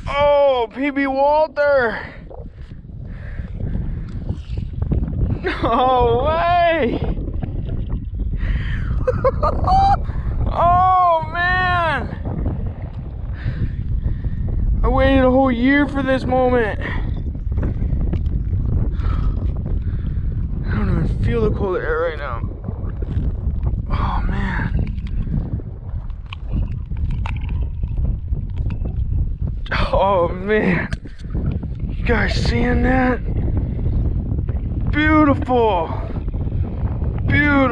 Oh, PB Walter. No way. Oh man. I waited a whole year for this moment. I don't even feel the cold air right now. Oh man. Oh man. You guys seeing that? Beautiful. Beautiful.